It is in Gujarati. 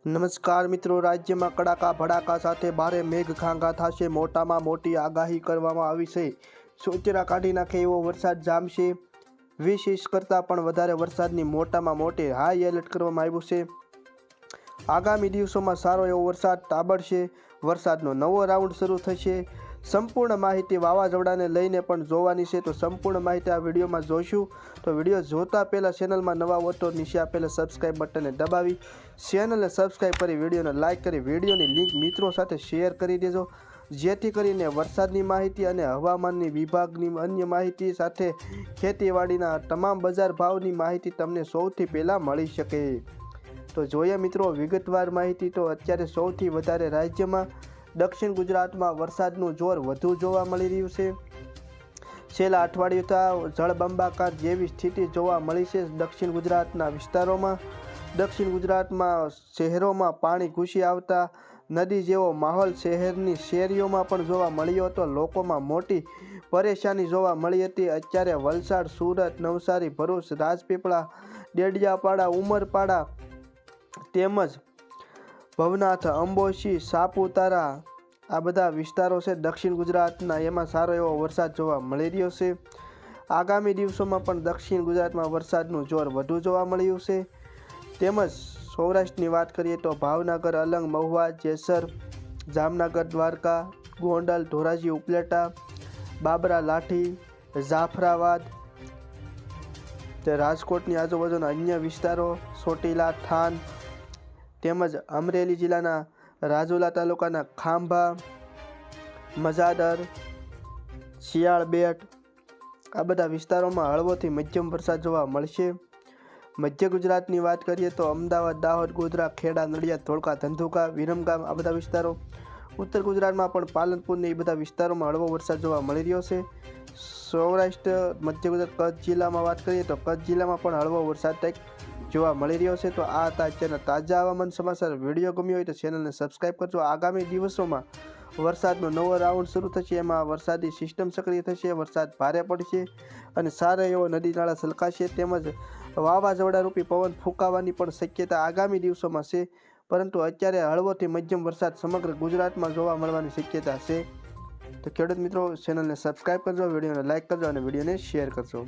નમસ્કાર મિત્રો, રાજ્યમાં કડાકા ભડાકા સાથે ભારે મેઘખાંગા થશે. મોટામાં મોટી આગાહી કરવામાં આવી છે. સોચરા કાઢી નાખે એવો વરસાદ જામશે. 20 ઇંચ કરતાં પણ વધારે વરસાદની મોટામાં મોટી હાઈ એલર્ટ કરવામાં આવ્યું છે. આગામી દિવસોમાં સારો એવો વરસાદ તાબડશે. વરસાદનો નવો રાઉન્ડ શરૂ થશે. સંપૂર્ણ માહિતી વાવાઝોડાને લઈને પણ જોવાની છે, તો સંપૂર્ણ માહિતી આ વિડીયોમાં જોઈશું. તો વિડીયો જોતા પહેલાં ચેનલમાં નવા હો તો નીચે આપેલા સબસ્ક્રાઈબ બટનને દબાવી ચેનલને સબસ્ક્રાઈબ કરી વિડીયોને લાઇક કરી વિડીયોની લિંક મિત્રો સાથે શેર કરી દેજો, જેથી કરીને વરસાદની માહિતી અને હવામાનની વિભાગની અન્ય માહિતી સાથે ખેતીવાડીના તમામ બજાર ભાવની માહિતી તમને સૌથી પહેલાં મળી શકે. તો જોઈએ મિત્રો વિગતવાર માહિતી. તો અત્યારે સૌથી વધારે રાજ્યમાં દક્ષિણ ગુજરાતમાં વરસાદનું જોર વધુ જોવા મળી રહ્યું છે. છેલ્લા અઠવાડિયાથી જળબંબાકાર જેવી સ્થિતિ જોવા મળી છે દક્ષિણ ગુજરાતના વિસ્તારોમાં. દક્ષિણ ગુજરાતમાં શહેરોમાં પાણી ઘૂસી આવતા નદી જેવો માહોલ શહેરની શેરીઓમાં પણ જોવા મળ્યો હતો. લોકોમાં મોટી પરેશાની જોવા મળી હતી. અત્યારે વલસાડ, સુરત, નવસારી, ભરૂચ, રાજપીપળા, ડેડિયાપાડા, ઉમરપાડા તેમજ ભવનાથ, અંબોશી, સાપુતારા આ બધા વિસ્તારો છે દક્ષિણ ગુજરાતના. એમાં સારો એવો વરસાદ જોવા મળી રહ્યો છે. આગામી દિવસોમાં પણ દક્ષિણ ગુજરાતમાં વરસાદનું જોર વધુ જોવા મળ્યું છે. તેમજ સૌરાષ્ટ્રની વાત કરીએ તો ભાવનગર, અલંગ, મહુવા, જેસર, જામનગર, દ્વારકા, ગોંડલ, ધોરાજી, ઉપલેટા, બાબરા, લાઠી, જાફરાબાદ, તે રાજકોટની આજુબાજુના અન્ય વિસ્તારો, ચોટીલા, થાન તેમજ અમરેલી જિલ્લાના રાજુલા તાલુકાના ખાંભા, મજાદર, શિયાળબેટ આ બધા વિસ્તારોમાં હળવોથી મધ્યમ વરસાદ જોવા મળશે. મધ્ય ગુજરાતની વાત કરીએ તો અમદાવાદ, દાહોદ, ગોધરા, ખેડા, નડિયાદ, ધોળકા, ધંધુકા, વિરમગામ આ બધા વિસ્તારો. ઉત્તર ગુજરાતમાં પણ પાલનપુરને એ બધા વિસ્તારોમાં હળવો વરસાદ જોવા મળી રહ્યો છે. સૌરાષ્ટ્ર, મધ્ય ગુજરાત, કચ્છ જિલ્લામાં વાત કરીએ તો કચ્છ જિલ્લામાં પણ હળવો વરસાદ જોવા મળી રહ્યો છે. તો આ અત્યારના તાજા હવામાન સમાચાર. વિડીયો ગમ્યો હોય તો ચેનલને સબસ્ક્રાઈબ કરજો. આગામી દિવસોમાં વરસાદનો નવો રાઉન્ડ શરૂ થશે. એમાં વરસાદી સિસ્ટમ સક્રિય થશે, વરસાદ ભારે પડશે અને સારો એવો નદી નાળા છલકાશે. તેમજ વાવાઝોડા રૂપી પવન ફૂંકાવાની પણ શક્યતા આગામી દિવસોમાં છે. પરંતુ અત્યારે હળવોથી મધ્યમ વરસાદ સમગ્ર ગુજરાતમાં જોવા મળવાની શક્યતા છે. તો ખેડૂત મિત્રો, ચેનલને સબસ્ક્રાઈબ કરજો, વિડીયોને લાઇક કરજો અને વિડીયોને શેર કરજો.